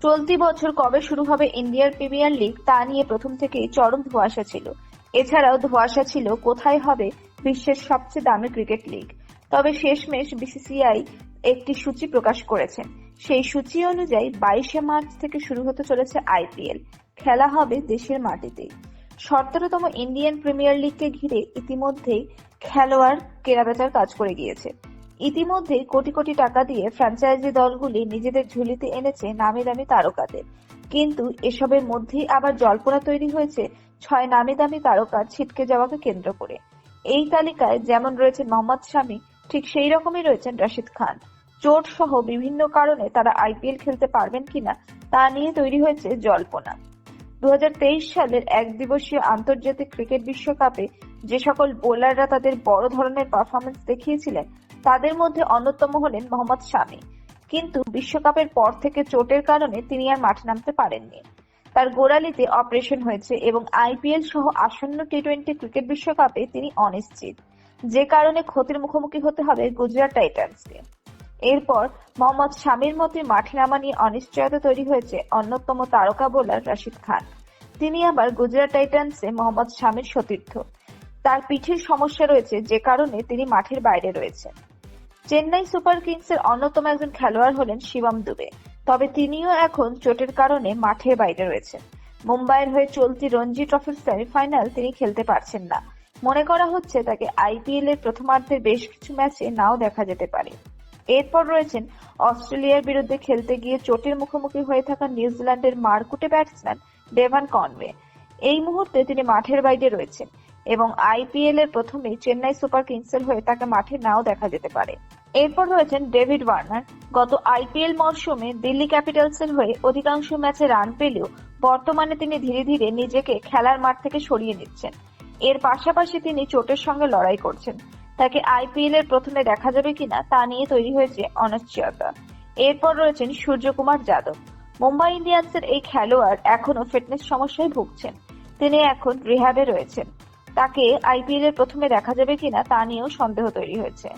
চলতি বছর কবে শুরু হবে ইন্ডিয়ার প্রিমিয়ার লিগ তা নিয়ে প্রথম থেকেই চরম ধোঁয়াশা ছিল। এছাড়াও ধোঁয়াশা ছিল কোথায় হবে বিশ্বের সবচেয়ে দামি ক্রিকেট লিগ। তবে শেষমেশ বিসিসিআই একটি সূচি প্রকাশ করেছেন। সেই সূচি অনুযায়ী 22শে মার্চ থেকে শুরু হতে চলেছে আইপিএল। খেলা হবে দেশের মাটিতেই। 17তম ইন্ডিয়ান প্রিমিয়ার লিগকে ঘিরে ইতিমধ্যেই খেলোয়াড় কেনাবেচার কাজ করে গিয়েছে। ইতিমধ্যেই কোটি কোটি টাকা দিয়ে ফ্র্যাঞ্চাইজি দলগুলি নিজেদের ঝুলিতে এনেছে নামি দামি তারকাদের। কিন্তু এসবের মধ্যেই আবার জল্পনা তৈরি হয়েছে 6 নামি দামি তারকার ছিটকে যাওয়াকে কেন্দ্র করে। এই তালিকায় যেমন রয়েছেন মোহাম্মদ শামি, ঠিক সেই রকমই রয়েছেন রশিদ খান। চোট সহ বিভিন্ন কারণে তারা আইপিএল খেলতে পারবেন কিনা তা নিয়ে তৈরি হয়েছে জল্পনা। 2023 সালের একদিবসীয় আন্তর্জাতিক ক্রিকেট বিশ্বকাপে যে সকল বোলাররা তাদের বড় ধরনের পারফরমেন্স দেখিয়েছিলেন তাদের মধ্যে অন্যতম হলেন মোহাম্মদ শামি। কিন্তু বিশ্বকাপের পর থেকে চোটের কারণে তিনি আর মাঠে নামতে পারেননি। তার গোড়ালিতে অপারেশন হয়েছে এবং আইপিএল সহ আসন্ন টি-20 ক্রিকেট বিশ্বকাপে তিনি অনিশ্চিত, যে কারণে ক্ষতির মুখোমুখি হতে হবে গুজরাট টাইটান্সকে। এরপর মোহাম্মদ শামির মতে মাঠে নামা নিয়ে অনিশ্চয়তা তৈরি হয়েছে অন্যতম তারকা বোলার রশিদ খান। তিনি আবার গুজরাট টাইটান্সে মোহাম্মদ শামির সতীর্থ। তার পিঠের সমস্যা রয়েছে, যে কারণে তিনি মাঠের বাইরে রয়েছেন। চেন্নাই সুপার কিংসের অন্যতম একজন খেলোয়াড় হলেন শিবম দুবে। তবে তিনিও এখন চোটের কারণে মাঠের বাইরে রয়েছেন। মুম্বাইয়ের হয়ে চলতি রঞ্জি ট্রফির সেমিফাইনাল তিনি খেলতে পারছেন না। মনে করা হচ্ছে তাকে আইপিএল এর প্রথমার্ধের বেশ কিছু ম্যাচে নাও দেখা যেতে পারে। এরপর রয়েছেন অস্ট্রেলিয়ার বিরুদ্ধে খেলতে গিয়ে চোটের মুখোমুখি হয়ে থাকা নিউজিল্যান্ডের মারকুটে ব্যাটসম্যান ডেভান কনওয়ে। এই মুহূর্তে তিনি মাঠের বাইরে রয়েছেন এবং আইপিএল এর প্রথমেই চেন্নাই সুপার কিংসের হয়ে তাকে মাঠে নাও দেখা যেতে পারে। এরপর রয়েছেন ডেভিড ওয়ার্নার। গত আইপিএল মরশুমে দিল্লি ক্যাপিটালসের হয়ে অধিকাংশ ম্যাচে রান পেলেও বর্তমানে তিনি ধীরে ধীরে নিজেকে খেলার মাঠ থেকে সরিয়ে নিচ্ছেন। এর পাশাপাশি তিনি চোটের সঙ্গে লড়াই করছেন। তাকে আইপিএল এর প্রথমে দেখা যাবে কিনা তা নিয়ে তৈরি হয়েছে অনিশ্চয়তা। এরপর রয়েছেন সূর্যকুমার যাদব। মুম্বাই ইন্ডিয়ান্সের এই খেলোয়াড় এখনো ফিটনেস সমস্যায় ভুগছেন। তিনি এখন রিহ্যাবে রয়েছেন। তাকে আইপিএল এর প্রথমে দেখা যাবে কিনা তা নিয়েও সন্দেহ তৈরি হয়েছে।